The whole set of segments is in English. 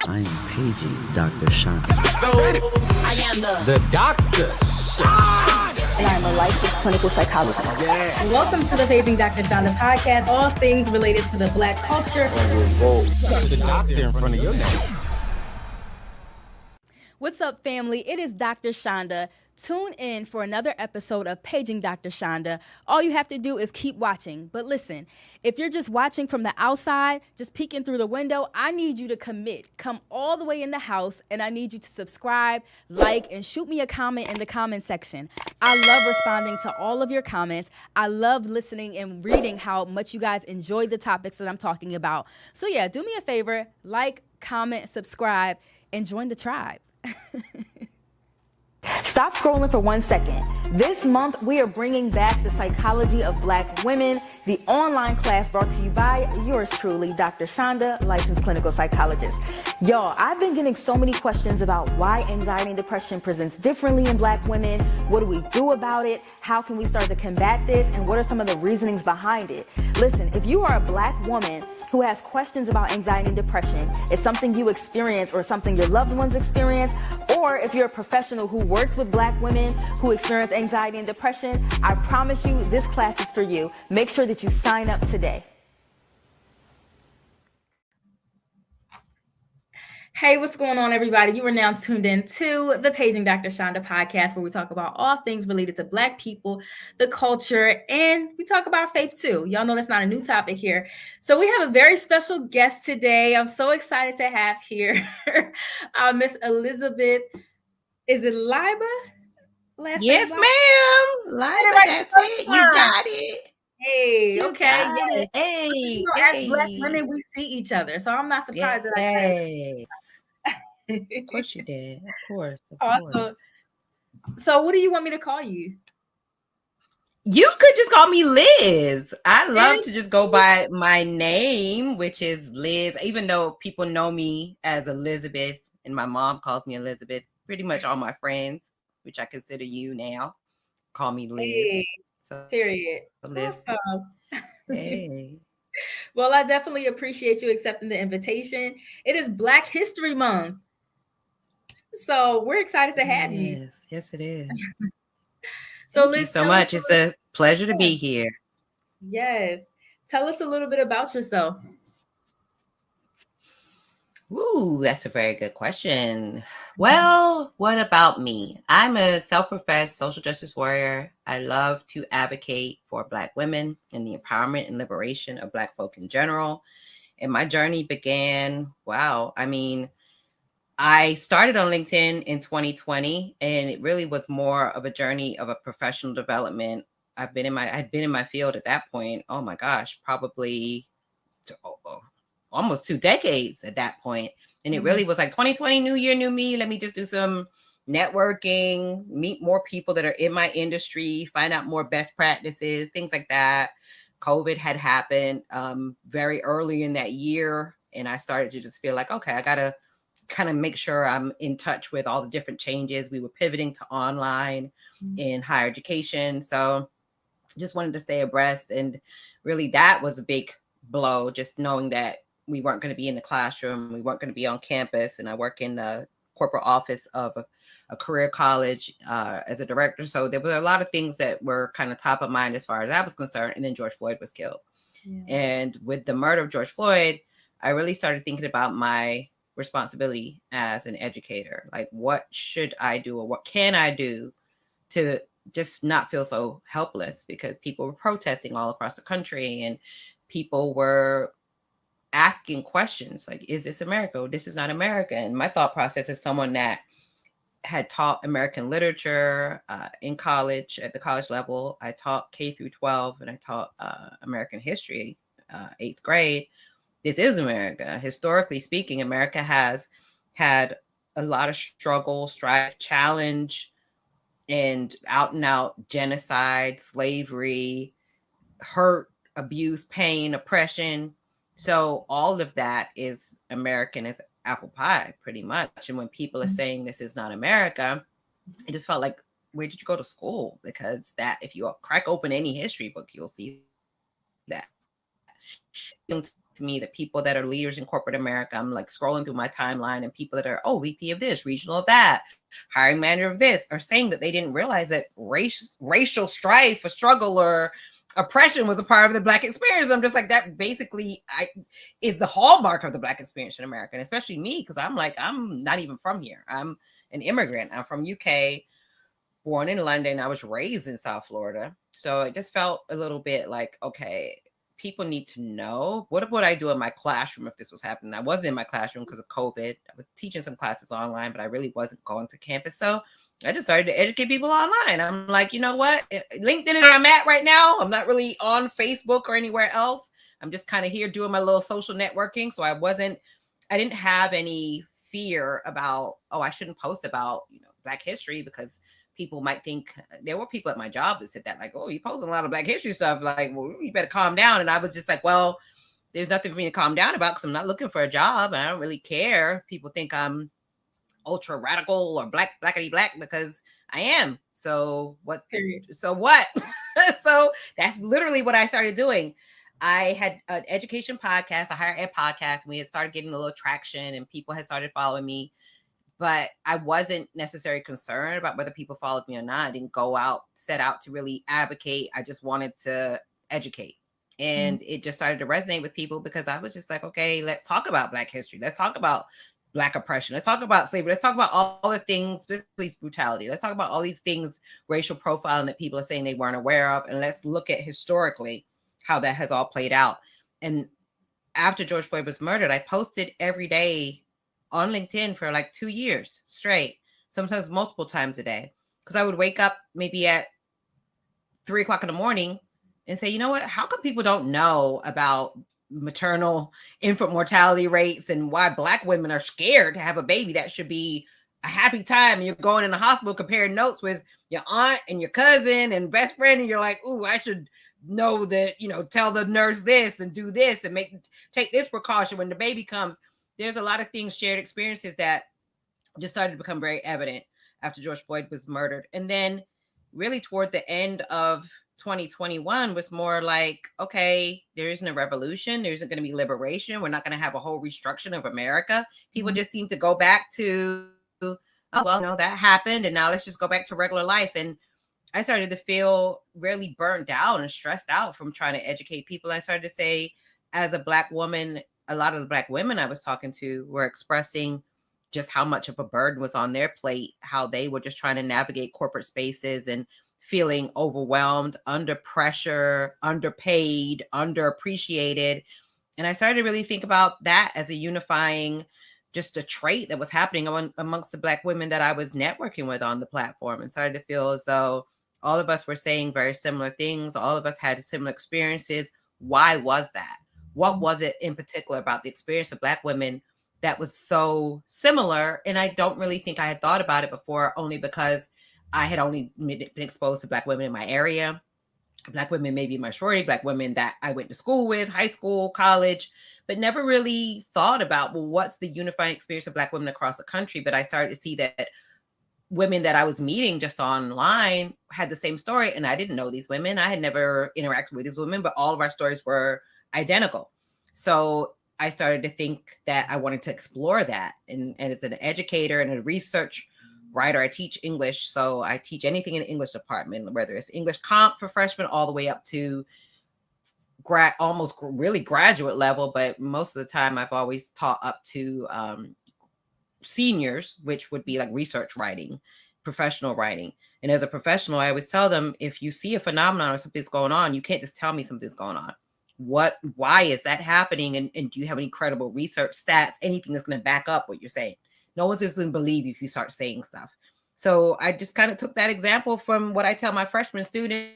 I am paging Dr. Chanda. I am the Dr. Chanda. And I'm a licensed clinical psychologist. Yeah. Welcome to the Paging Dr. Chanda podcast, all things related to the Black culture. Revolt. The doctor in front of your name. What's up, family? It is Dr. Chanda. Tune in for another episode of Paging Dr. Chanda. All you have to do is keep watching. But listen, if you're just watching from the outside, just peeking through the window, I need you to commit. Come all the way in the house, and I need you to subscribe, like, and shoot me a comment in the comment section. I love responding to all of your comments. I love listening and reading how much you guys enjoy the topics that I'm talking about. So yeah, do me a favor, like, comment, subscribe, and join the tribe. Stop scrolling for 1 second. This month, we are bringing back the psychology of Black women, the online class brought to you by yours truly, Dr. Chanda, licensed clinical psychologist. Y'all, I've been getting so many questions about why anxiety and depression presents differently in Black women. What do we do about it? How can we start to combat this? And what are some of the reasonings behind it? Listen, if you are a Black woman who has questions about anxiety and depression, it's something you experience or something your loved ones experience, or if you're a professional who works with Black women who experience anxiety and depression, I promise you this class is for you. Make sure that you sign up today. Hey, what's going on, everybody? You are now tuned in to the Paging Dr. Chanda podcast, where we talk about all things related to Black people, the culture, and we talk about faith too. Y'all know that's not a new topic here. So we have a very special guest today. I'm so excited to have here Miss Elizabeth. Is it Leiba? Yes, ma'am. Leiba, that's it. You got it. Hey, okay. Yeah. Hey, As Black women, we see each other, so I'm not surprised that I said. Of course you did. Of course. Awesome. So what do you want me to call you? You could just call me Liz. I love to just go by my name, which is Liz, even though people know me as Elizabeth and my mom calls me Elizabeth. Pretty much all my friends, which I consider you now, call me Liz. Hey, so period. Liz. Awesome. Hey. Well, I definitely appreciate you accepting the invitation. It is Black History Month, so we're excited to have you. Yes, it is. So, Thank Liz, you so much. It's a pleasure to be here. Yes. Tell us a little bit about yourself. Ooh, that's a very good question. Well, what about me? I'm a self-professed social justice warrior. I love to advocate for Black women and the empowerment and liberation of Black folk in general. And my journey began, I started on LinkedIn in 2020, and it really was more of a journey of a professional development. I'd been in my field at that point. Oh my gosh, probably almost 2 decades at that point. And it really was like 2020, new year, new me. Let me just do some networking, meet more people that are in my industry, find out more best practices, things like that. COVID had happened very early in that year. And I started to just feel like, okay, I got to kind of make sure I'm in touch with all the different changes. We were pivoting to online in higher education. So just wanted to stay abreast. And really that was a big blow, just knowing that we weren't going to be in the classroom. We weren't going to be on campus. And I work in the corporate office of a career college as a director. So there were a lot of things that were kind of top of mind as far as I was concerned. And then George Floyd was killed. Yeah. And with the murder of George Floyd, I really started thinking about my responsibility as an educator. Like, what should I do or what can I do to just not feel so helpless? Because people were protesting all across the country and people were asking questions like, is this America? This is not America. And my thought process is someone that had taught American literature in college, at the college level. I taught K through 12 and I taught American history, 8th grade. This is America. Historically speaking, America has had a lot of struggle, strife, challenge, and out genocide, slavery, hurt, abuse, pain, oppression. So all of that is American as apple pie, pretty much. And when people are saying this is not America, it just felt like, where did you go to school? Because that, if you crack open any history book, you'll see that. to me that people that are leaders in corporate America, I'm like scrolling through my timeline, and people that are, VP of this, regional of that, hiring manager of this, are saying that they didn't realize that racial strife or struggle or oppression was a part of the Black experience. I'm just like, that basically is the hallmark of the Black experience in America, and especially me, because I'm not even from here. I'm an immigrant. I'm from UK, born in London. I was raised in South Florida. So it just felt a little bit like, okay, people need to know. What would I do in my classroom if this was happening? I wasn't in my classroom because of COVID. I was teaching some classes online, but I really wasn't going to campus. So I just started to educate people online. I'm like, you know what? LinkedIn is where I'm at right now. I'm not really on Facebook or anywhere else. I'm just kind of here doing my little social networking. So I didn't have any fear about, I shouldn't post about, Black history, because people might think. There were people at my job that said that, like, oh, you posting a lot of Black history stuff. Like, well, you better calm down. And I was just like, well, there's nothing for me to calm down about, because I'm not looking for a job. And I don't really care if people think I'm ultra radical or blackity black, because I am. So what? So that's literally what I started doing. I had an education podcast, a higher ed podcast, and we had started getting a little traction, and people had started following me. But I wasn't necessarily concerned about whether people followed me or not. I didn't set out to really advocate. I just wanted to educate. And it just started to resonate with people, because I was just like, okay, let's talk about Black history. Let's talk about Black oppression. Let's talk about slavery. Let's talk about all the things, police brutality. Let's talk about all these things, racial profiling that people are saying they weren't aware of. And let's look at historically how that has all played out. And after George Floyd was murdered, I posted every day on LinkedIn for like 2 years straight, sometimes multiple times a day, because I would wake up maybe at 3 o'clock in the morning and say, you know what, how come people don't know about maternal infant mortality rates and why Black women are scared to have a baby? That should be a happy time. And you're going in the hospital comparing notes with your aunt and your cousin and best friend, and you're like, ooh, I should know that, tell the nurse this and do this and take this precaution when the baby comes. There's a lot of things, shared experiences, that just started to become very evident after George Floyd was murdered. And then really toward the end of 2021 was more like, okay, there isn't a revolution. There isn't going to be liberation. We're not going to have a whole restructuring of America. People just seem to go back to, that happened, and now let's just go back to regular life. And I started to feel really burnt out and stressed out from trying to educate people. I started to say, as a Black woman, a lot of the Black women I was talking to were expressing just how much of a burden was on their plate, how they were just trying to navigate corporate spaces and feeling overwhelmed, under pressure, underpaid, underappreciated. And I started to really think about that as a unifying, just a trait that was happening amongst the Black women that I was networking with on the platform, and started to feel as though all of us were saying very similar things. All of us had similar experiences. Why was that? What was it in particular about the experience of Black women that was so similar? And I don't really think I had thought about it before, only because I had only been exposed to Black women in my area, Black women maybe in my sorority, Black women that I went to school with, high school, college, but never really thought about, well, what's the unifying experience of Black women across the country? But I started to see that women that I was meeting just online had the same story. And I didn't know these women. I had never interacted with these women, but all of our stories were identical. So I started to think that I wanted to explore that. And as an educator and a research writer, I teach English. So I teach anything in the English department, whether it's English comp for freshmen all the way up to almost really graduate level. But most of the time I've always taught up to seniors, which would be like research writing, professional writing. And as a professional, I always tell them, if you see a phenomenon or something's going on, you can't just tell me something's going on. Why is that happening? And do you have any credible research, stats, anything that's going to back up what you're saying? No one's just going to believe you if you start saying stuff. So I just kind of took that example from what I tell my freshman students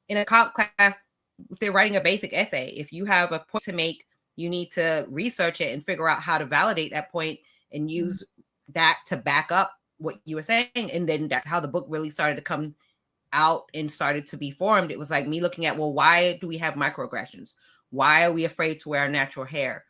in a comp class. If they're writing a basic essay, if you have a point to make, you need to research it and figure out how to validate that point and use that to back up what you were saying. And then that's how the book really started to come out and started to be formed. It was like me looking at, well, why do we have microaggressions? Why are we afraid to wear our natural hair?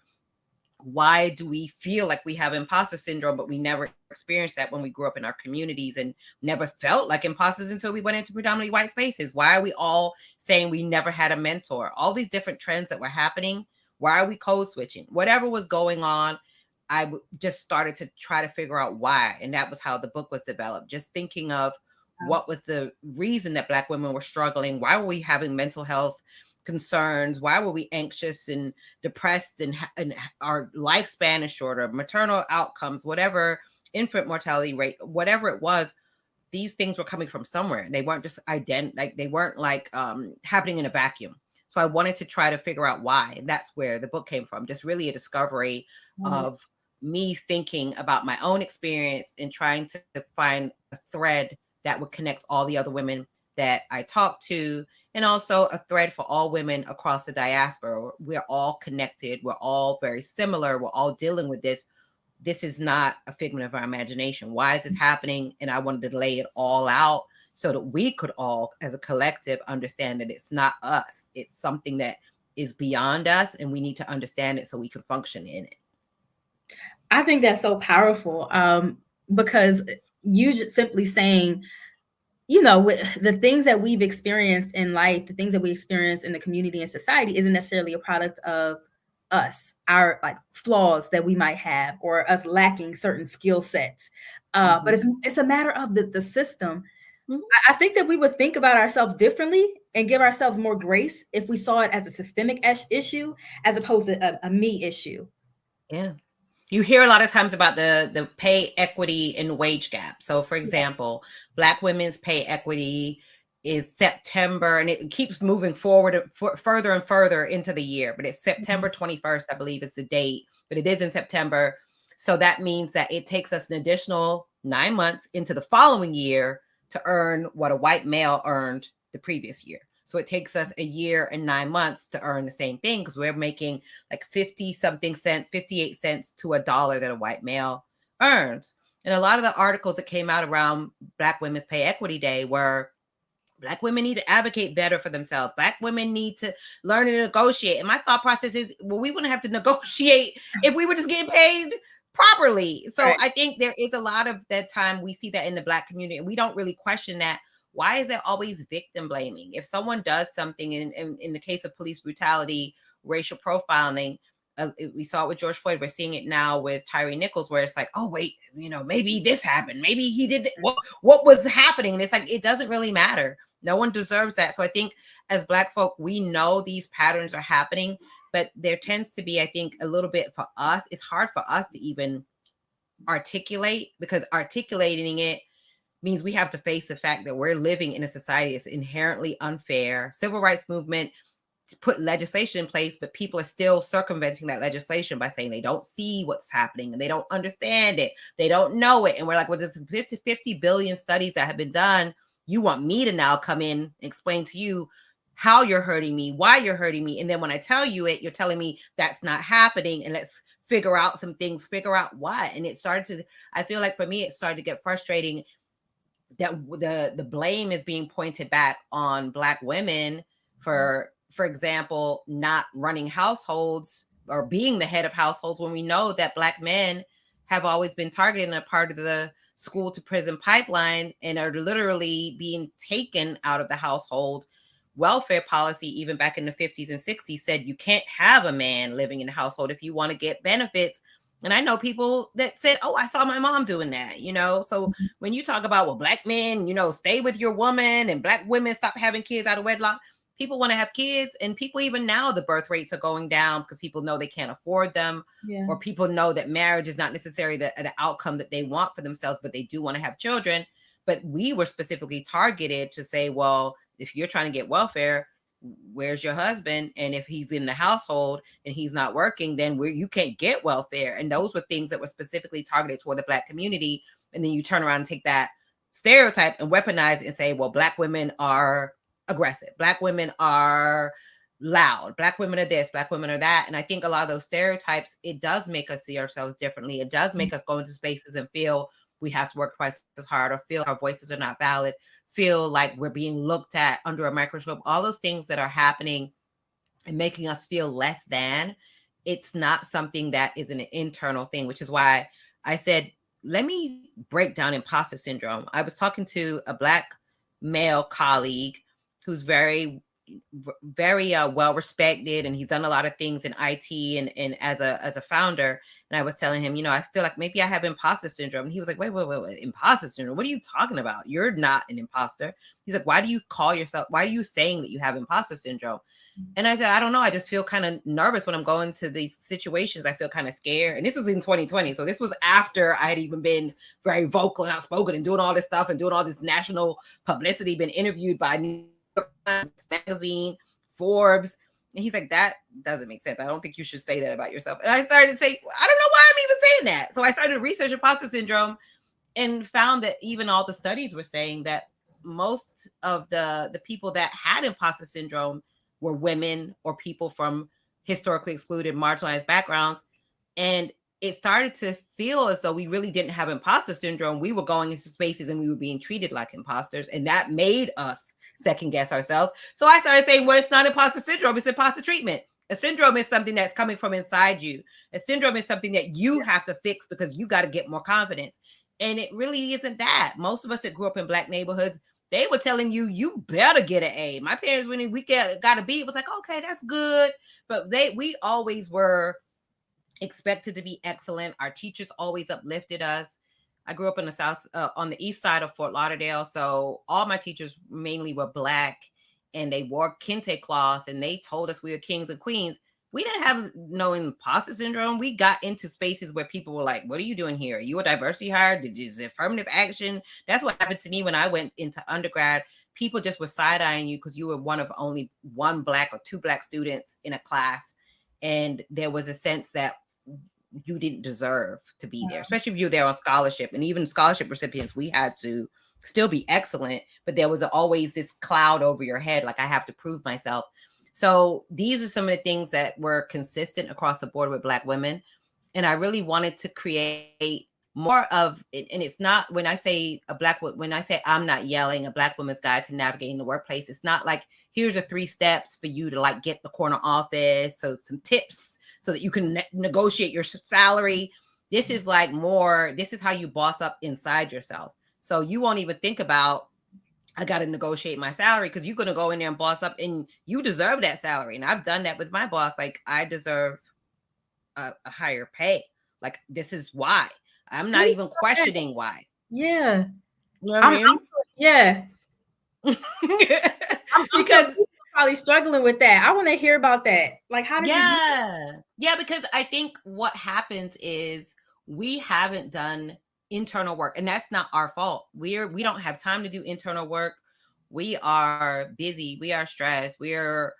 Why do we feel like we have imposter syndrome, but we never experienced that when we grew up in our communities and never felt like imposters until we went into predominantly white spaces? Why are we all saying we never had a mentor? All these different trends that were happening Why are we code switching? Whatever was going on, just started to try to figure out why. And that was how the book was developed. Just thinking of what was the reason that Black women were struggling? Why were we having mental health concerns? Why were we anxious and depressed, and our lifespan is shorter, maternal outcomes, whatever, infant mortality rate, whatever it was, these things were coming from somewhere. They weren't just they weren't happening in a vacuum. So I wanted to try to figure out why. And that's where the book came from. Just really a discovery of me thinking about my own experience and trying to find a thread that would connect all the other women that I talked to, and also a thread for all women across the diaspora. We're all connected. We're all very similar. We're all dealing with this. This is not a figment of our imagination. Why is this happening? And I wanted to lay it all out so that we could all, as a collective, understand that it's not us. It's something that is beyond us, and we need to understand it so we can function in it. I think that's so powerful, because you just simply saying, the things that we've experienced in life, the things that we experience in the community and society isn't necessarily a product of us, our flaws that we might have, or us lacking certain skill sets. But it's a matter of the system. I think that we would think about ourselves differently and give ourselves more grace if we saw it as a systemic issue as opposed to a me issue. Yeah. You hear a lot of times about the pay equity and wage gap. So, for example, Black women's pay equity is September, and it keeps moving forward further and further into the year. But it's September 21st, I believe, is the date. But it is in September. So that means that it takes us an additional 9 months into the following year to earn what a white male earned the previous year. So it takes us a year and 9 months to earn the same thing, because we're making 50-something cents, 58 cents to $1 that a white male earns. And a lot of the articles that came out around Black Women's Pay Equity Day were Black women need to advocate better for themselves. Black women need to learn to negotiate. And my thought process is, well, we wouldn't have to negotiate if we were just getting paid properly. So I think there is a lot of that time we see that in the Black community, and we don't really question that. Why is there always victim blaming? If someone does something, in the case of police brutality, racial profiling, we saw it with George Floyd. We're seeing it now with Tyree Nichols, where it's like, oh, wait, maybe this happened. Maybe he did what was happening. And it's like, it doesn't really matter. No one deserves that. So I think as Black folk, we know these patterns are happening, but there tends to be, I think, a little bit for us, it's hard for us to even articulate, because articulating it means we have to face the fact that we're living in a society that's inherently unfair. Civil rights movement put legislation in place, but people are still circumventing that legislation by saying they don't see what's happening and they don't understand it. They don't know it. And we're like, well, there's 50 billion studies that have been done. You want me to now come in and explain to you how you're hurting me, why you're hurting me. And then when I tell you it, you're telling me that's not happening. And let's figure out some things, figure out why. And it started to, I feel like for me, it started to get frustrating that the blame is being pointed back on Black women for example, not running households or being the head of households, when we know that Black men have always been targeted and a part of the school to prison pipeline and are literally being taken out of the household. Welfare policy, even back in the 50s and 60s, said you can't have a man living in the household if you want to get benefits. And I know people that said, oh, I saw my mom doing that, So when you talk about, well, Black men, stay with your woman, and Black women stop having kids out of wedlock, people want to have kids. And people, even now, the birth rates are going down because people know they can't afford them, or people know that marriage is not necessarily the outcome that they want for themselves, but they do want to have children. But we were specifically targeted to say, well, if you're trying to get welfare, where's your husband? And if he's in the household and he's not working, then you can't get welfare. And those were things that were specifically targeted toward the Black community. And then you turn around and take that stereotype and weaponize it and say, well, Black women are aggressive. Black women are loud. Black women are this, Black women are that. And I think a lot of those stereotypes, it does make us see ourselves differently. It does make us go into spaces and feel we have to work twice as hard, or feel our voices are not valid, feel like we're being looked at under a microscope. All those things that are happening and making us feel less than, it's not something that is an internal thing, which is why I said, let me break down imposter syndrome. I was talking to a Black male colleague who's very very well respected, and he's done a lot of things in IT and as a founder. And I was telling him, I feel like maybe I have imposter syndrome. And he was like, wait, imposter syndrome? What are you talking about? You're not an imposter. He's like, why are you saying that you have imposter syndrome? And I said, I don't know. I just feel kind of nervous when I'm going to these situations. I feel kind of scared. And this was in 2020. So this was after I had even been very vocal and outspoken and doing all this stuff and doing all this national publicity, been interviewed by New York Times Magazine, Forbes. And he's like, that doesn't make sense. I don't think you should say that about yourself. And I started to say, I don't know why I'm even saying that. So I started to research imposter syndrome and found that even all the studies were saying that most of the people that had imposter syndrome were women or people from historically excluded, marginalized backgrounds. And it started to feel as though we really didn't have imposter syndrome. We were going into spaces and we were being treated like imposters. And that made us second guess ourselves. So I started saying, well, it's not imposter syndrome, it's imposter treatment. A syndrome is something that's coming from inside you. A syndrome is something that you have to fix because you got to get more confidence. And it really isn't that. Most of us that grew up in Black neighborhoods, they were telling you, you better get an A. My parents, when we got a B, it was like, okay, that's good. But we always were expected to be excellent. Our teachers always uplifted us. I grew up in the South, on the east side of Fort Lauderdale. So all my teachers mainly were Black, and they wore kente cloth, and they told us we were kings and queens. We didn't have no imposter syndrome. We got into spaces where people were like, what are you doing here? Are you a diversity hire? Did you affirmative action? That's what happened to me when I went into undergrad. People just were side-eyeing you because you were one of only one Black or two Black students in a class. And there was a sense that you didn't deserve to be there, especially if you're there on scholarship. And even scholarship recipients, we had to still be excellent, but there was always this cloud over your head, like I have to prove myself. So these are some of the things that were consistent across the board with Black women. And I really wanted to create more of it. And it's not, when I say I'm not yelling, a Black woman's guide to navigating the workplace, it's not like, here's the 3 steps for you to like get the corner office. So some tips so that you can negotiate your salary. This is like more, this is how you boss up inside yourself. So you won't even think about, I got to negotiate my salary, because you're going to go in there and boss up and you deserve that salary. And I've done that with my boss. Like, I deserve a higher pay. Like, this is why. I'm not even questioning why. Yeah. You know what I mean? Yeah. Because you're probably struggling with that. I want to hear about that. Like, how did you do that? Yeah, because I think what happens is we haven't done internal work, and that's not our fault. We don't have time to do internal work. We are busy, we are stressed, we're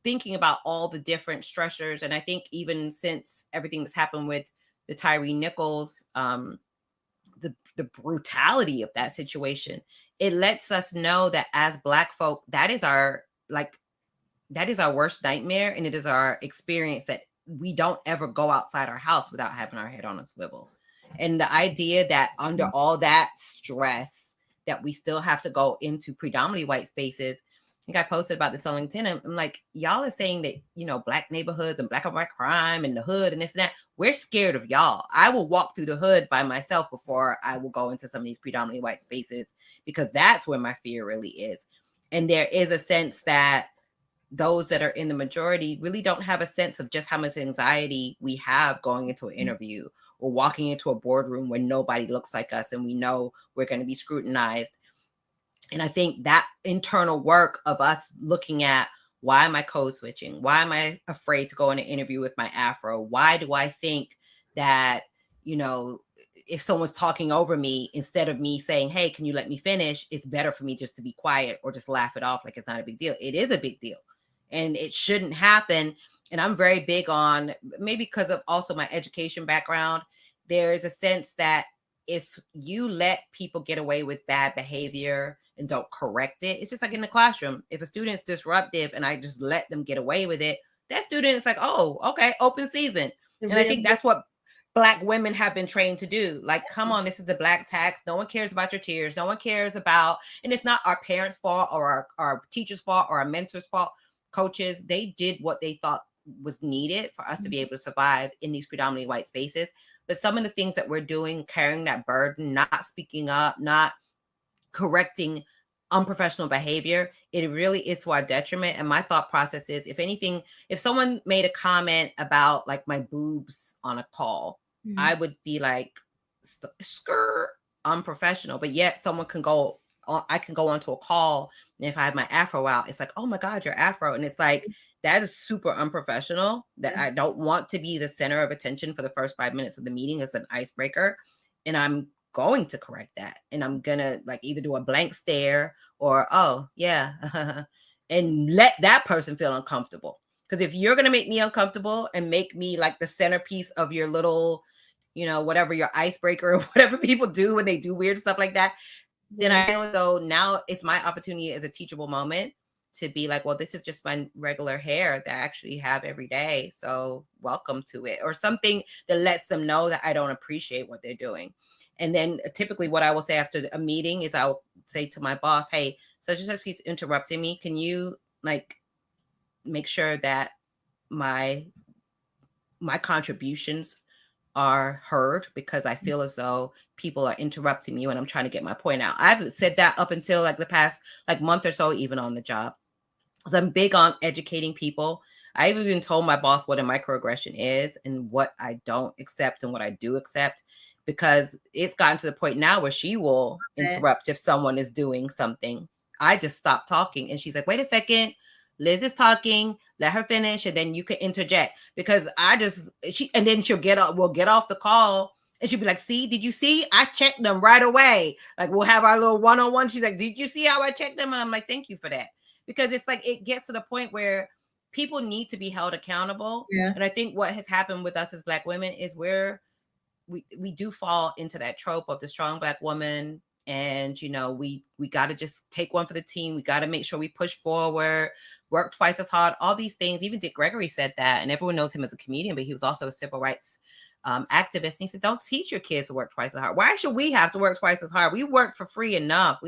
thinking about all the different stressors. And I think even since everything that's happened with the Tyree Nichols, the brutality of that situation, it lets us know that as Black folk, that is our worst nightmare, and it is our experience that we don't ever go outside our house without having our head on a swivel. And the idea that under all that stress that we still have to go into predominantly white spaces. I think I posted about this on LinkedIn. I'm like, y'all are saying that, Black neighborhoods and Black and white crime and the hood and this and that, we're scared of y'all. I will walk through the hood by myself before I will go into some of these predominantly white spaces, because that's where my fear really is. And there is a sense that those that are in the majority really don't have a sense of just how much anxiety we have going into an interview or walking into a boardroom where nobody looks like us and we know we're going to be scrutinized. And I think that internal work of us looking at, why am I code switching? Why am I afraid to go in an interview with my afro? Why do I think that, if someone's talking over me, instead of me saying, hey, can you let me finish? It's better for me just to be quiet or just laugh it off like it's not a big deal. It is a big deal, and it shouldn't happen. And I'm very big on, maybe because of also my education background, there's a sense that if you let people get away with bad behavior and don't correct it, it's just like in the classroom. If a student's disruptive and I just let them get away with it, that student is like, oh, okay, open season. And I think that's what Black women have been trained to do. Like, come on, this is the Black tax. No one cares about your tears. No one cares about, and it's not our parents' fault or our teachers' fault or our mentors' fault. Coaches, they did what they thought was needed for us to be able to survive in these predominantly white spaces. But some of the things that we're doing, carrying that burden, not speaking up, not correcting unprofessional behavior, it really is to our detriment. And my thought process is, if anything, if someone made a comment about like my boobs on a call, I would be like, skirt, unprofessional. But yet someone can go on, I can go onto a call, and if I have my afro out, it's like, oh my God, your afro. And it's like, that is super unprofessional. That I don't want to be the center of attention for the first 5 minutes of the meeting as an icebreaker. And I'm going to correct that. And I'm gonna like either do a blank stare or, oh yeah, and let that person feel uncomfortable. Because if you're gonna make me uncomfortable and make me like the centerpiece of your little, you know, whatever, your icebreaker or whatever people do when they do weird stuff like that, then I feel as though now it's my opportunity as a teachable moment to be like, well, this is just my regular hair that I actually have every day. So welcome to it, or something that lets them know that I don't appreciate what they're doing. And then typically what I will say after a meeting is I'll say to my boss, hey, such and such keeps interrupting me. Can you like make sure that my contributions are heard, because I feel as though people are interrupting me when I'm trying to get my point out. I've said that up until like the past like month or so, even on the job, because I'm big on educating people. I've even told my boss what a microaggression is and what I don't accept and what I do accept, because it's gotten to the point now where she will interrupt if someone is doing something. I just stop talking and she's like, wait a second, Liz is talking, let her finish, and then you can interject. Because and then she'll we'll get off the call and she'll be like, see, did you see? I checked them right away. Like we'll have our little one-on-one. She's like, did you see how I checked them? And I'm like, thank you for that. Because it's like, it gets to the point where people need to be held accountable. Yeah. And I think what has happened with us as Black women is we do fall into that trope of the strong Black woman. And, you know, we got to just take one for the team. We got to make sure we push forward, work twice as hard, all these things. Even Dick Gregory said that, and everyone knows him as a comedian, but he was also a civil rights activist. And he said, don't teach your kids to work twice as hard. Why should we have to work twice as hard? We work for free enough.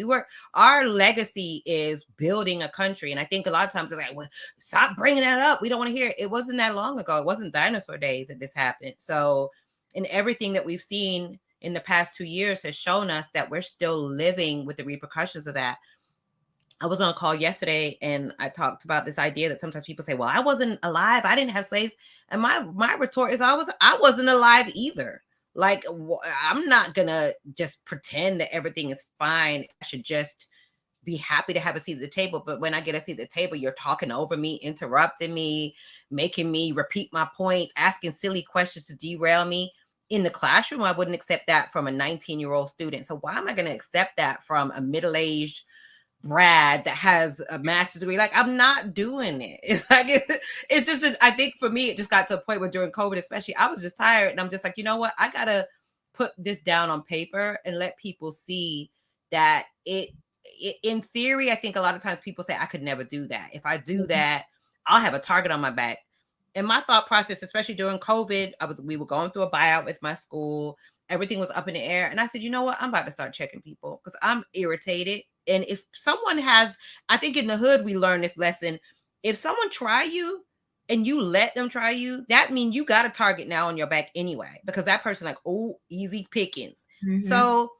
Our legacy is building a country. And I think a lot of times it's like, well, stop bringing that up. We don't want to hear it. It wasn't that long ago. It wasn't dinosaur days that this happened. So, and everything that we've seen in the past 2 years has shown us that we're still living with the repercussions of that. I was on a call yesterday and I talked about this idea that sometimes people say, well, I wasn't alive. I didn't have slaves. And my retort is I wasn't alive either. Like, I'm not going to just pretend that everything is fine. I should just be happy to have a seat at the table. But when I get a seat at the table, you're talking over me, interrupting me, making me repeat my points, asking silly questions to derail me. In the classroom, I wouldn't accept that from a 19-year-old student. So why am I going to accept that from a middle-aged Brad that has a master's degree? Like, I'm not doing it. It's like, it's just that I think for me, it just got to a point where during COVID, especially, I was just tired. And I'm just like, you know what? I got to put this down on paper and let people see that it in theory, I think a lot of times people say I could never do that. If I do that, I'll have a target on my back. And my thought process, especially during COVID, we were going through a buyout with my school. Everything was up in the air. And I said, you know what? I'm about to start checking people because I'm irritated. And if someone I think in the hood, we learned this lesson. If someone try you and you let them try you, that means you got a target now on your back anyway, because that person like, oh, easy pickings. Mm-hmm. So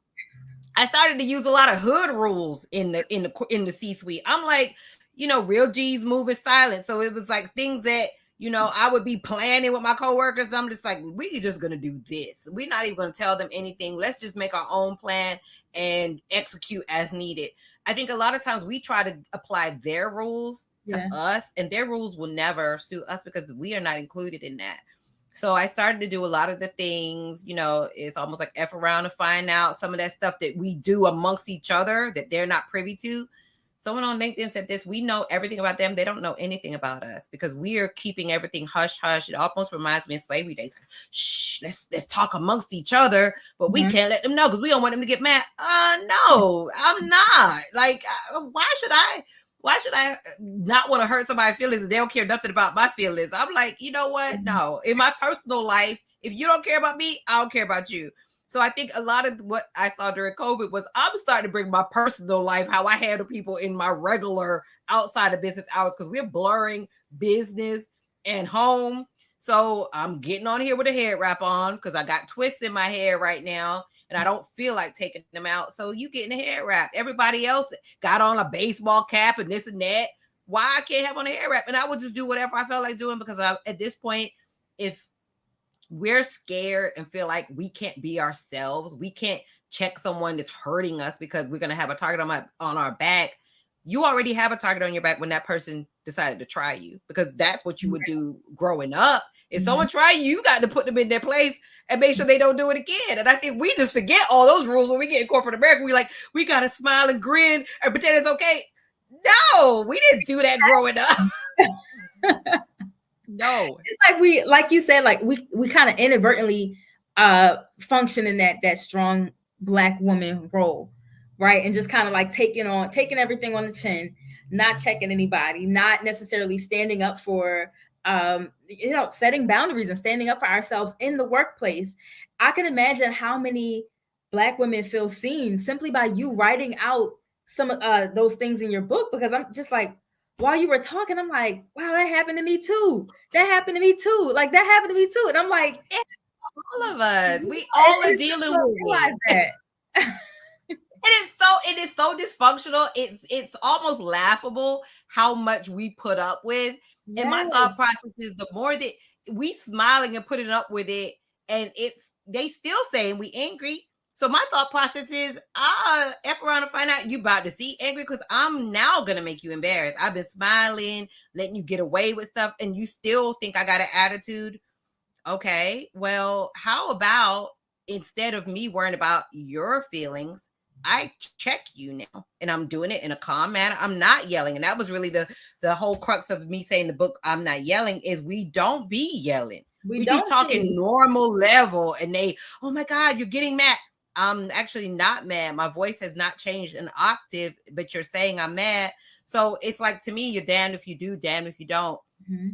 I started to use a lot of hood rules in the C-suite. I'm like, you know, real G's move in silence. So it was like things that, you know, I would be planning with my coworkers. I'm just like, we're just going to do this. We're not even going to tell them anything. Let's just make our own plan and execute as needed. I think a lot of times we try to apply their rules to us, and their rules will never suit us because we are not included in that. So I started to do a lot of the things, you know, it's almost like F around to find out some of that stuff that we do amongst each other that they're not privy to. Someone on LinkedIn said this, we know everything about them. They don't know anything about us because we are keeping everything hush, hush. It almost reminds me of slavery days. Shh, let's talk amongst each other, but we can't let them know because we don't want them to get mad. No, I'm not. Like, why should I not want to hurt somebody's feelings if they don't care nothing about my feelings? I'm like, you know what? No, in my personal life, if you don't care about me, I don't care about you. So I think a lot of what I saw during COVID was I'm starting to bring my personal life, how I handle people in my regular outside of business hours, because we're blurring business and home. So I'm getting on here with a head wrap on because I got twists in my hair right now. and I don't feel like taking them out. So you getting a hair wrap. Everybody else got on a baseball cap and this and that. Why I can't have on a hair wrap? And I would just do whatever I felt like doing, because at this point, if we're scared and feel like we can't be ourselves, we can't check someone that's hurting us because we're going to have a target on our back. You already have a target on your back when that person decided to try you, because that's what you would do growing up. If someone try you, you got to put them in their place and make sure they don't do it again. And I think we just forget all those rules when we get in corporate America. We got to smile and grin and pretend it's okay. No, we didn't do that growing up. No, it's like you said, like we kind of inadvertently function in that strong Black woman role, right? And just kind of like taking everything on the chin, not checking anybody, not necessarily standing up for setting boundaries and standing up for ourselves in the workplace. I can imagine how many Black women feel seen simply by you writing out some of those things in your book, because I'm just like, while you were talking, I'm like, wow, that happened to me too. That happened to me too. Like, that happened to me too. And I'm like, all of us, we all are dealing with that. It is so dysfunctional. It's almost laughable how much we put up with. Yes. And my thought process is, the more that we smiling and putting up with it, and they still saying we angry. So my thought process is, F around and find out you about to see angry, because I'm now going to make you embarrassed. I've been smiling, letting you get away with stuff, and you still think I got an attitude. Okay, well, how about instead of me worrying about your feelings, I check you now, and I'm doing it in a calm manner. I'm not yelling. And that was really the whole crux of me saying the book, I'm Not Yelling, is we don't be yelling. We be talking normal level, and they, oh my God, you're getting mad. I'm actually not mad. My voice has not changed an octave, but you're saying I'm mad. So it's like, to me, you're damned if you do, damned if you don't. Mm-hmm.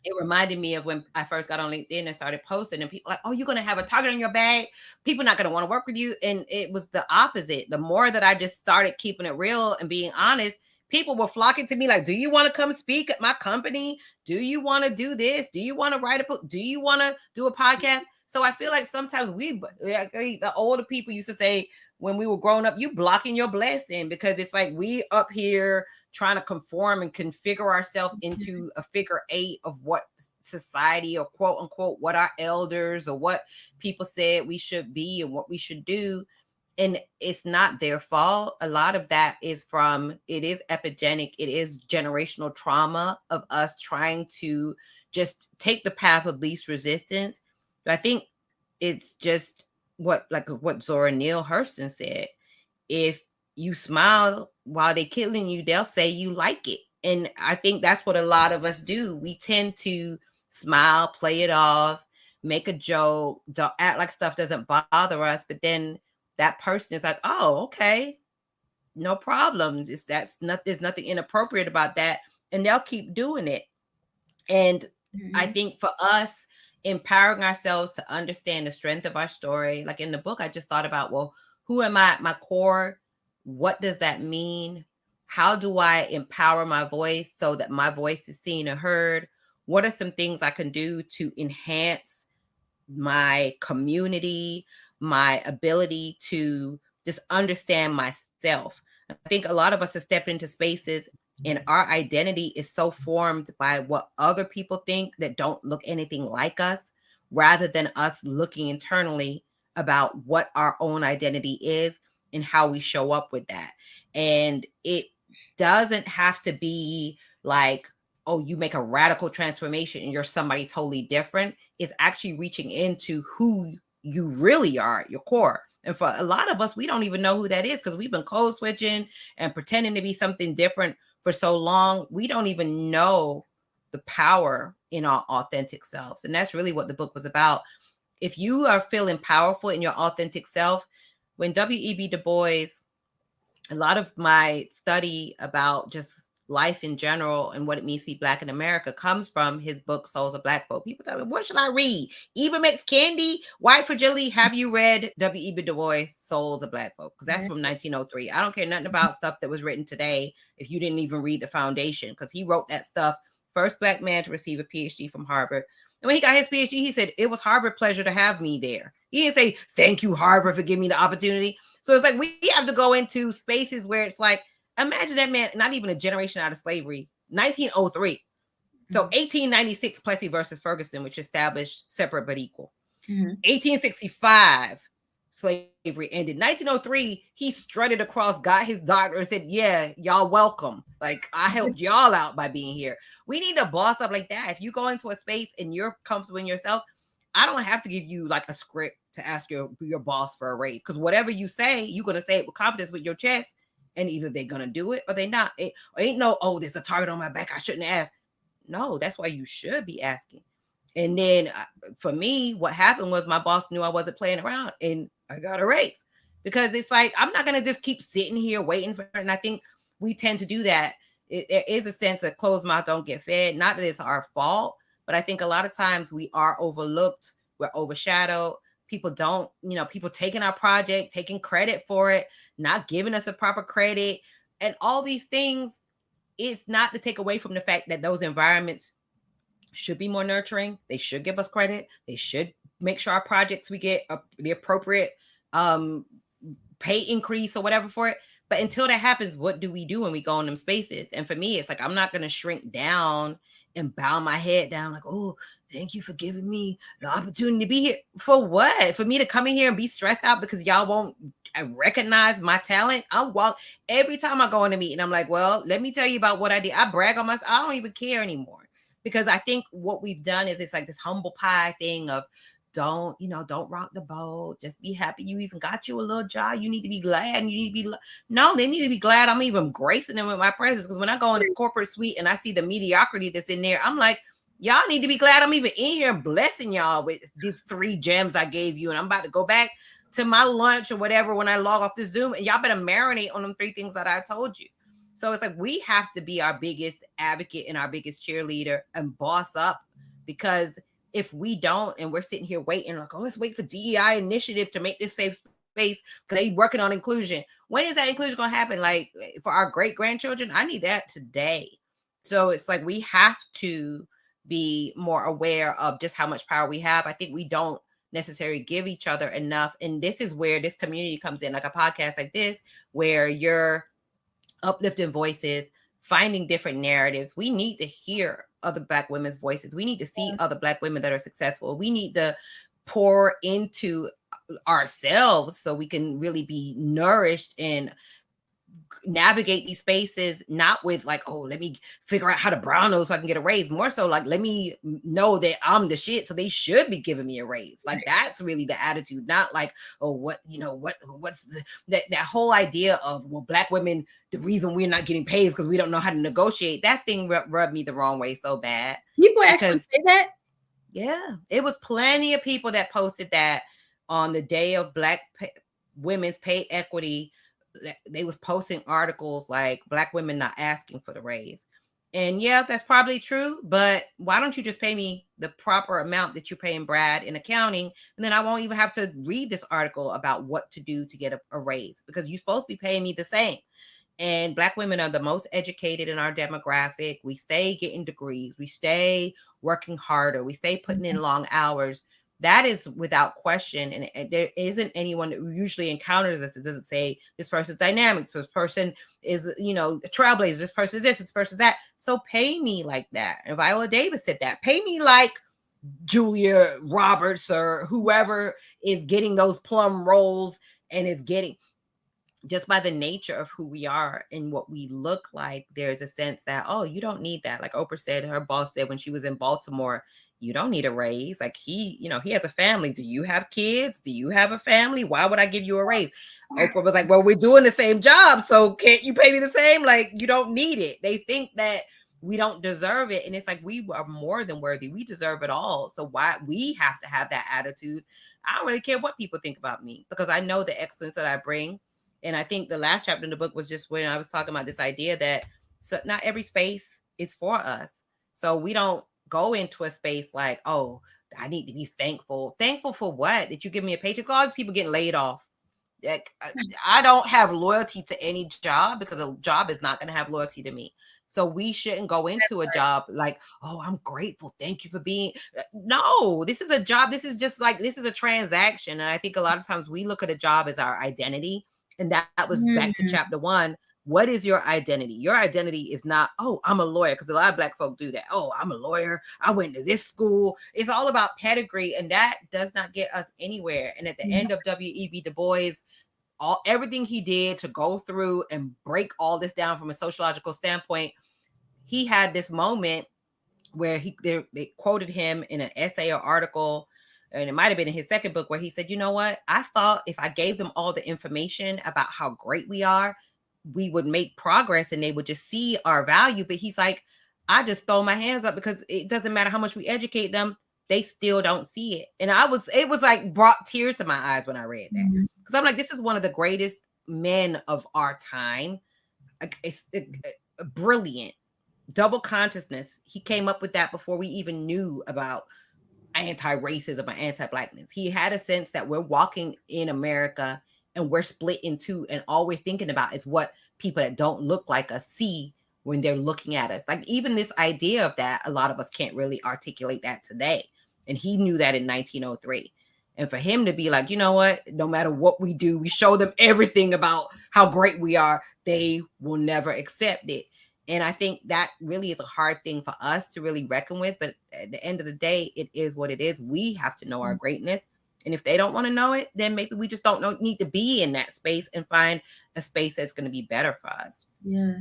It reminded me of when I first got on LinkedIn and started posting, and people like, oh, you're going to have a target on your back. People not going to want to work with you. And it was the opposite. The more that I just started keeping it real and being honest, people were flocking to me like, do you want to come speak at my company? Do you want to do this? Do you want to write a book? Do you want to do a podcast? So I feel like sometimes the older people used to say when we were growing up, you blocking your blessing, because it's like we up here trying to conform and configure ourselves into a figure eight of what society, or quote unquote, what our elders or what people said we should be and what we should do. And it's not their fault. A lot of that is it is epidemic. It is generational trauma of us trying to just take the path of least resistance. I think it's just what Zora Neale Hurston said. If you smile while they're killing you, they'll say you like it. And I think that's what a lot of us do. We tend to smile, play it off, make a joke, don't act like stuff doesn't bother us. But then that person is like, oh, okay, no problem. There's nothing inappropriate about that. And they'll keep doing it. And I think for us, empowering ourselves to understand the strength of our story. Like in the book, I just thought about, well, who am I at my core? What does that mean? How do I empower my voice so that my voice is seen and heard? What are some things I can do to enhance my community, my ability to just understand myself? I think a lot of us are stepping into spaces and our identity is so formed by what other people think that don't look anything like us, rather than us looking internally about what our own identity is and how we show up with that. And it doesn't have to be like, oh, you make a radical transformation and you're somebody totally different. It's actually reaching into who you really are at your core. And for a lot of us, we don't even know who that is, because we've been code switching and pretending to be something different for so long. We don't even know the power in our authentic selves. And that's really what the book was about. If you are feeling powerful in your authentic self, when W.E.B. Du Bois, a lot of my study about just life in general and what it means to be Black in America comes from his book, Souls of Black Folk. People tell me, what should I read? Eva Makes Candy, White Fragility. Have you read W.E.B. Du Bois, Souls of Black Folk? Because that's from 1903. I don't care nothing about stuff that was written today if you didn't even read the foundation, because he wrote that stuff. First Black man to receive a PhD from Harvard. And when he got his PhD, he said, it was Harvard pleasure to have me there. He didn't say, thank you, Harvard, for giving me the opportunity. So it's like, we have to go into spaces where it's like, imagine that man, not even a generation out of slavery, 1903. So 1896, Plessy versus Ferguson, which established separate but equal. 1865, slavery ended. 1903, he strutted across, got his doctorate, and said, yeah, y'all welcome. Like, I helped y'all out by being here. We need to boss up like that. If you go into a space and you're comfortable in yourself, I don't have to give you like a script to ask your boss for a raise, because whatever you say, you're going to say it with confidence with your chest, and either they're going to do it or they're not. It ain't no, oh, there's a target on my back, I shouldn't ask. No, that's why you should be asking. And then for me, what happened was my boss knew I wasn't playing around, and I got a raise, because it's like, I'm not going to just keep sitting here waiting for her. And I think we tend to do that. There is a sense that closed mouth don't get fed. Not that it's our fault, but I think a lot of times we are overlooked. We're overshadowed. People don't, people taking our project, taking credit for it, not giving us a proper credit, and all these things. It's not to take away from the fact that those environments should be more nurturing. They should give us credit. They should make sure our projects, we get the appropriate pay increase or whatever for it. But until that happens, what do we do when we go in them spaces? And for me, it's like, I'm not going to shrink down and bow my head down like, oh, thank you for giving me the opportunity to be here. For what? For me to come in here and be stressed out because y'all won't recognize my talent? Every time I go in a meeting, I'm like, well, let me tell you about what I did. I brag on myself. I don't even care anymore, because I think what we've done is it's like this humble pie thing of don't rock the boat. Just be happy you even got you a little job. You need to be glad, and you need to be no, they need to be glad I'm even gracing them with my presence. Because when I go in the corporate suite and I see the mediocrity that's in there, I'm like, y'all need to be glad I'm even in here blessing y'all with these 3 gems I gave you. And I'm about to go back to my lunch or whatever when I log off the Zoom, and y'all better marinate on them 3 things that I told you. So it's like, we have to be our biggest advocate and our biggest cheerleader and boss up, because if we don't, and we're sitting here waiting like, oh, let's wait for DEI initiative to make this safe space because they working on inclusion. When is that inclusion going to happen? Like, for our great grandchildren, I need that today. So it's like, we have to be more aware of just how much power we have. I think we don't necessarily give each other enough. And this is where this community comes in, like a podcast like this, where you're uplifting voices, finding different narratives. We need to hear other Black women's voices. We need to see other Black women that are successful. We need to pour into ourselves so we can really be nourished and navigate these spaces, not with like, oh, let me figure out how to brown nose so I can get a raise. More so like, let me know that I'm the shit, so they should be giving me a raise. Like, that's really the attitude, not like, oh, what's that whole idea of, well, Black women, the reason we're not getting paid is because we don't know how to negotiate. That thing rubbed me the wrong way so bad. People actually say that? Yeah, it was plenty of people that posted that on the day of Black women's pay equity. They was posting articles like Black women not asking for the raise. And yeah, that's probably true, but why don't you just pay me the proper amount that you're paying Brad in accounting? And then I won't even have to read this article about what to do to get a raise, because you're supposed to be paying me the same. And Black women are the most educated in our demographic. We stay getting degrees. We stay working harder. We stay putting in long hours. That is without question. And there isn't anyone that usually encounters this that doesn't say this person's dynamic. So this person is, a trailblazer. This person is this person's that. So pay me like that. And Viola Davis said that. Pay me like Julia Roberts or whoever is getting those plum rolls and is getting, just by the nature of who we are and what we look like, there's a sense that, oh, you don't need that. Like Oprah said, her boss said when she was in Baltimore, you don't need a raise. Like he has a family. Do you have kids? Do you have a family? Why would I give you a raise? Oprah was like, well, we're doing the same job, so can't you pay me the same? Like, you don't need it. They think that we don't deserve it. And it's like, we are more than worthy. We deserve it all. So why we have to have that attitude? I don't really care what people think about me, because I know the excellence that I bring. And I think the last chapter in the book was just when I was talking about this idea that not every space is for us. So we don't go into a space like, oh, I need to be thankful. Thankful for what? That you give me a paycheck? All these people getting laid off. Like, I don't have loyalty to any job, because a job is not going to have loyalty to me. So we shouldn't go into a job like, oh, I'm grateful. Thank you for being. No, this is a job. This is just like, this is a transaction. And I think a lot of times we look at a job as our identity. And that was back to chapter 1. What is your identity? Your identity is not, oh, I'm a lawyer. Because a lot of Black folk do that. Oh, I'm a lawyer. I went to this school. It's all about pedigree. And that does not get us anywhere. And at the end of W.E.B. Du Bois, everything he did to go through and break all this down from a sociological standpoint, he had this moment where they quoted him in an essay or article, and it might have been in his second book, where he said, you know what? I thought if I gave them all the information about how great we are, we would make progress and they would just see our value. But he's like, I just throw my hands up because it doesn't matter how much we educate them, they still don't see it. And it was like brought tears to my eyes when I read that. Because I'm like, this is one of the greatest men of our time. It's brilliant. Double consciousness. He came up with that before we even knew about anti-racism or anti-Blackness. He had a sense that we're walking in America and we're split in two, and all we're thinking about is what people that don't look like us see when they're looking at us. Like, even this idea of that, a lot of us can't really articulate that today. And he knew that in 1903. And for him to be like, you know what, no matter what we do, we show them everything about how great we are, they will never accept it. And I think that really is a hard thing for us to really reckon with. But at the end of the day, it is what it is. We have to know our greatness. And if they don't want to know it, then maybe we just need to be in that space and find a space that's going to be better for us. Yeah.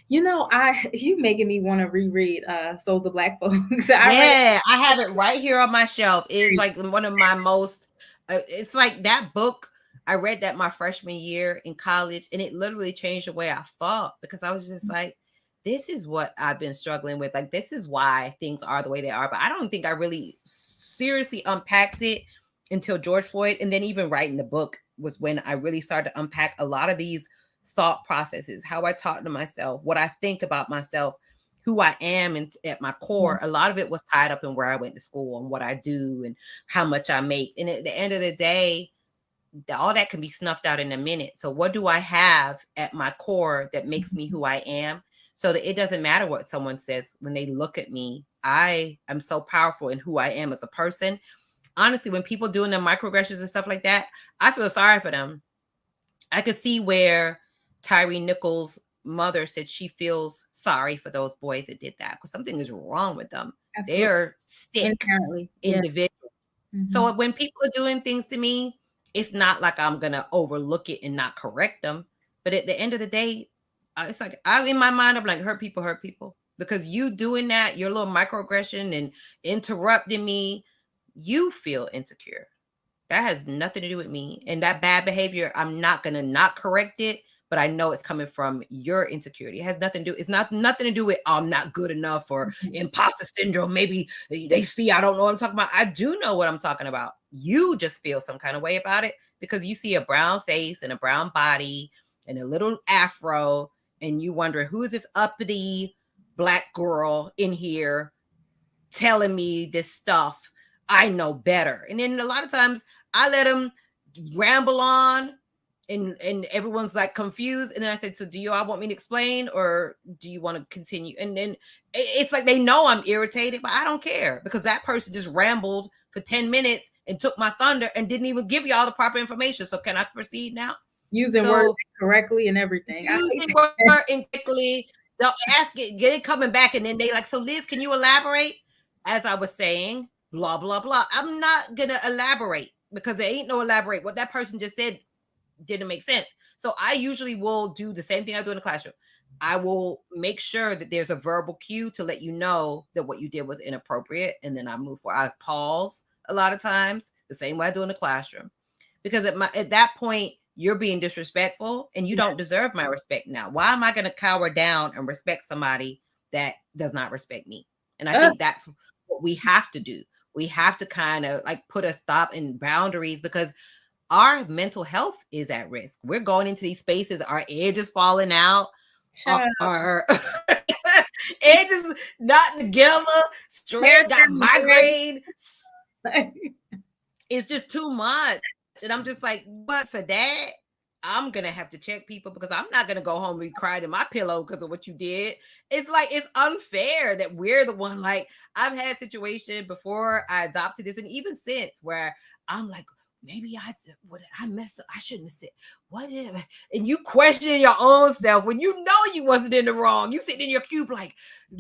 You know, you making me want to reread Souls of Black Folks. I have it right here on my shelf. It's like one of my most, it's like that book. I read that my freshman year in college, and it literally changed the way I thought, because I was just like, this is what I've been struggling with. Like, this is why things are the way they are. But I don't think I really seriously unpacked it until George Floyd. And then even writing the book was when I really started to unpack a lot of these thought processes, how I talk to myself, what I think about myself, who I am, and at my core. A lot of it was tied up in where I went to school and what I do and how much I make. And at the end of the day, all that can be snuffed out in a minute. So what do I have at my core that makes me who I am, so that it doesn't matter what someone says when they look at me? I am so powerful in who I am as a person. Honestly, when people doing the microaggressions and stuff like that, I feel sorry for them. I could see where Tyree Nichols' mother said she feels sorry for those boys that did that, because something is wrong with them. Absolutely. They're sick individuals. So when people are doing things to me, it's not like I'm going to overlook it and not correct them. But at the end of the day, it's like, I'm in my mind, I'm like, hurt people. Because you doing that, your little microaggression and interrupting me, you feel insecure. That has nothing to do with me. And that bad behavior, I'm not going to not correct it, but I know it's coming from your insecurity. It has nothing to do. It's not nothing to do with, oh, I'm not good enough, or imposter syndrome. Maybe they see I don't know what I'm talking about. I do know what I'm talking about. You just feel some kind of way about it because you see a brown face and a brown body and a little afro, and you wonder, who is this uppity Black girl in here telling me this stuff? I know better. And then a lot of times I let them ramble on, and everyone's like confused. And then I said, so do you all want me to explain, or do you want to continue? And then it's like, they know I'm irritated, but I don't care, because that person just rambled for 10 minutes and took my thunder and didn't even give you all the proper information. So can I proceed now? Using words correctly and everything. Using words incorrectly. They'll ask it, get it coming back. And then they like, so Liz, can you elaborate? As I was saying, blah, blah, blah. I'm not going to elaborate, because there ain't no elaborate. What that person just said didn't make sense. So I usually will do the same thing I do in the classroom. I will make sure that there's a verbal cue to let you know that what you did was inappropriate. And then I move forward. I pause a lot of times, the same way I do in the classroom, because at that point, you're being disrespectful and you don't deserve my respect now. Why am I going to cower down and respect somebody that does not respect me? And I think that's what we have to do. We have to kind of like put a stop in boundaries, because our mental health is at risk. We're going into these spaces, our edge is falling out, our edge is not together, straight, got migraine. It's just too much. And I'm just like, but for that, I'm gonna have to check people because I'm not gonna go home and be crying in my pillow because of what you did. It's like it's unfair that we're the one. Like I've had situation before I adopted this, and even since where I'm like, maybe I messed up. I shouldn't have said what if, and you question your own self when you know you wasn't in the wrong. You sitting in your cube like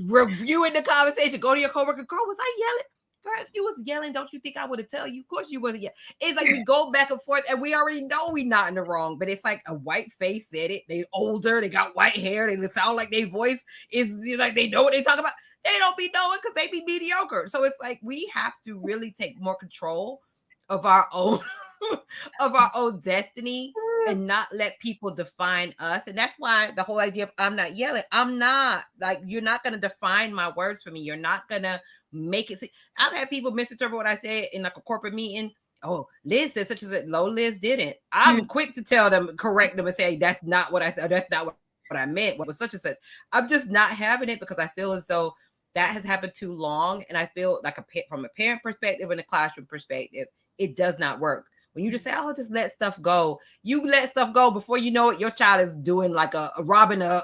reviewing the conversation. Go to your coworker, girl, was I yelling? Girl, if you was yelling, don't you think I would have tell you? Of course you wasn't yelling. It's like we go back and forth and we already know we not in the wrong, but it's like a white face said it. They older, they got white hair, they sound like their voice is like they know what they talk about. They don't be knowing because they be mediocre. So it's like we have to really take more control of our own of our own destiny and not let people define us. And that's why the whole idea of I'm not yelling. I'm not like you're not gonna define my words for me. You're not gonna make it. I've had people misinterpret what I said in like a corporate meeting. Oh, Liz said such as a low. Liz didn't. I'm quick to tell them, correct them, and say that's not what I said. That's not what I meant. What was such and such. I'm just not having it because I feel as though that has happened too long, and I feel like from a parent perspective and a classroom perspective, it does not work. When you just say, "Oh, just let stuff go," you let stuff go before you know it. Your child is doing like a robbing a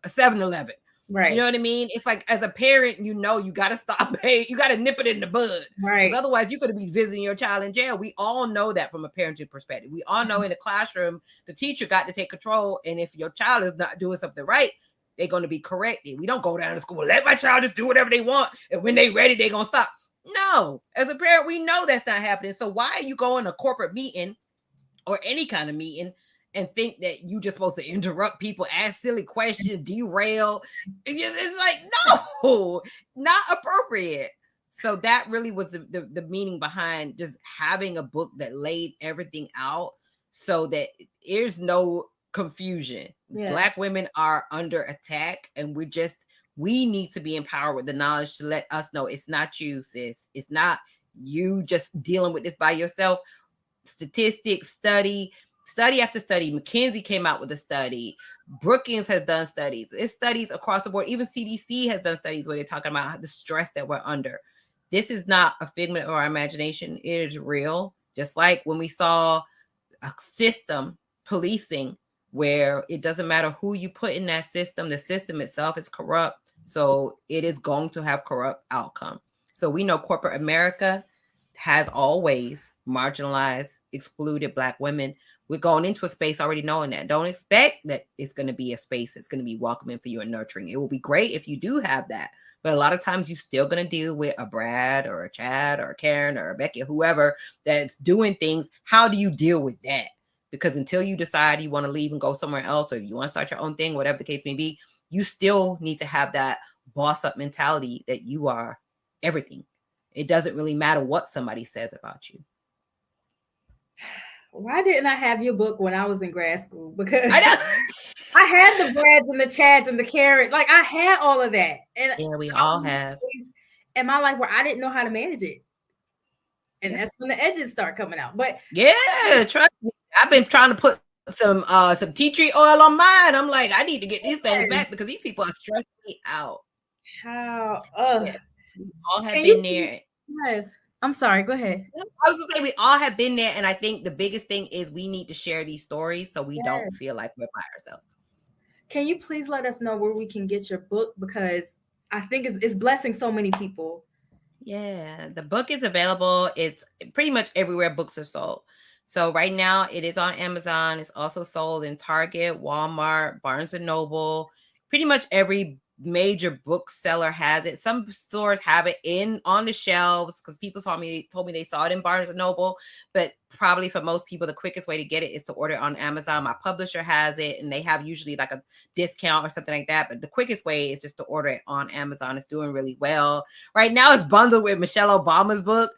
7-Eleven. Right. You know what I mean? It's like as a parent, you know, you got to stop paying. You got to nip it in the bud. Right. Because otherwise, you're going to be visiting your child in jail. We all know that from a parenting perspective. We all know in the classroom, the teacher got to take control. And if your child is not doing something right, they're going to be corrected. We don't go down to school, let my child just do whatever they want. And when they ready, they're going to stop. No, as a parent, we know that's not happening. So why are you going to a corporate meeting or any kind of meeting and think that you just supposed to interrupt people, ask silly questions, derail? It's like, no, not appropriate. So that really was the meaning behind just having a book that laid everything out so that there's no confusion. Yeah. Black women are under attack, and we need to be empowered with the knowledge to let us know it's not you, sis. It's not you just dealing with this by yourself. Statistics, study after study. McKinsey came out with a study. Brookings has done studies. It's studies across the board. Even CDC has done studies where they're talking about the stress that we're under. This is not a figment of our imagination. It is real. Just like when we saw a system policing where it doesn't matter who you put in that system, the system itself is corrupt. So it is going to have corrupt outcome. So we know corporate America has always marginalized, excluded Black women. We're going into a space already knowing that. Don't expect that it's going to be a space that's going to be welcoming for you and nurturing. It will be great if you do have that. But a lot of times you're still going to deal with a Brad or a Chad or a Karen or a Becky, whoever that's doing things. How do you deal with that? Because until you decide you want to leave and go somewhere else, or if you want to start your own thing, whatever the case may be, you still need to have that boss up mentality that you are everything. It doesn't really matter what somebody says about you. Why didn't I have your book when I was in grad school? Because I had the Brads and the Chads and the Karens. Like I had all of that. And yeah, we all have. In my life where I didn't know how to manage it. And that's when the edges start coming out. But yeah, trust me. I've been trying to put some tea tree oil on mine. I'm like, I need to get these things back because these people are stressing me out. Child, yes. We all have been there. Yes. I'm sorry. Go ahead. I was gonna say we all have been there, and I think the biggest thing is we need to share these stories so we don't feel like we're by ourselves. Can you please let us know where we can get your book, because I think it's blessing so many people. Yeah, the book is available. It's pretty much everywhere books are sold. So right now it is on Amazon. It's also sold in Target, Walmart, Barnes and Noble. Pretty much every major bookseller has it. Some stores have it on the shelves because people told me they saw it in Barnes and Noble, but probably for most people the quickest way to get it is to order it on Amazon. My publisher has it and they have usually like a discount or something like that, but the quickest way is just to order it on Amazon. It's doing really well right now. It's bundled with Michelle Obama's book,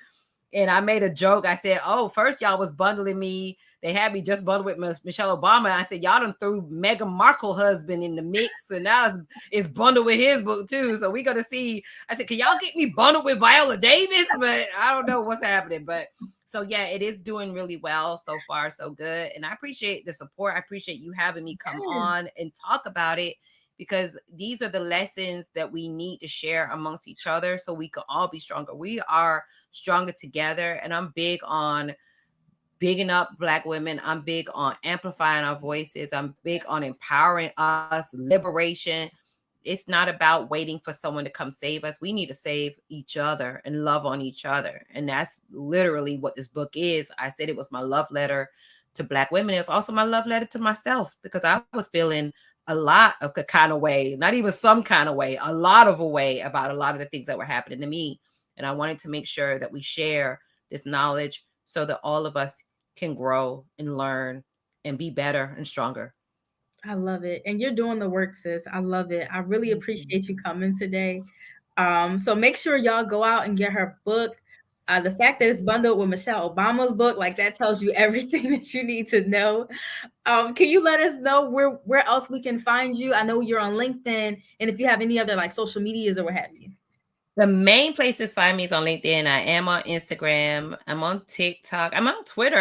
and I made a joke. I said, oh, first y'all was bundling me. They had me just bundled with Michelle Obama. I said, y'all done threw Meghan Markle husband in the mix. And now it's bundled with his book too. So we're going to see. I said, can y'all get me bundled with Viola Davis? But I don't know what's happening. But so, yeah, it is doing really well so far. So good. And I appreciate the support. I appreciate you having me come on and talk about it, because these are the lessons that we need to share amongst each other so we can all be stronger. We are stronger together. And I'm big on bigging up Black women. I'm big on amplifying our voices. I'm big on empowering us, liberation. It's not about waiting for someone to come save us. We need to save each other and love on each other. And that's literally what this book is. I said it was my love letter to Black women. It's also my love letter to myself, because I was feeling a lot of a kind of way, not even some kind of way, a lot of a way about a lot of the things that were happening to me. And I wanted to make sure that we share this knowledge so that all of us can grow and learn and be better and stronger. I love it. And you're doing the work, sis. I love it. I really appreciate you coming today. So make sure y'all go out and get her book. The fact that it's bundled with Michelle Obama's book, like that tells you everything that you need to know. Can you let us know where else we can find you? I know you're on LinkedIn, and if you have any other like social medias or what have you. The main place to find me is on LinkedIn. I am on Instagram. I'm on TikTok. I'm on Twitter.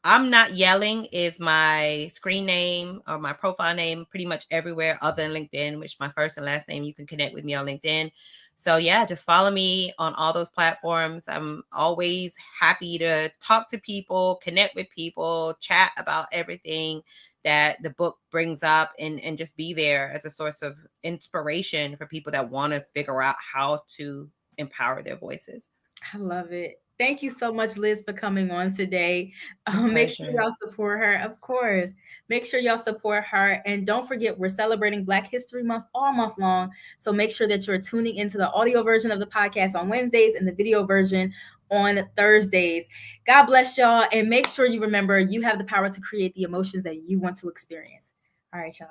I'm not yelling is my screen name or my profile name pretty much everywhere other than LinkedIn, which my first and last name. You can connect with me on LinkedIn. So yeah, just follow me on all those platforms. I'm always happy to talk to people, connect with people, chat about everything that the book brings up, and just be there as a source of inspiration for people that want to figure out how to empower their voices. I love it. Thank you so much, Liz, for coming on today. Make sure y'all support her. Of course, make sure y'all support her. And don't forget, we're celebrating Black History Month all month long. So make sure that you're tuning into the audio version of the podcast on Wednesdays and the video version on Thursdays. God bless y'all. And make sure you remember you have the power to create the emotions that you want to experience. All right, y'all.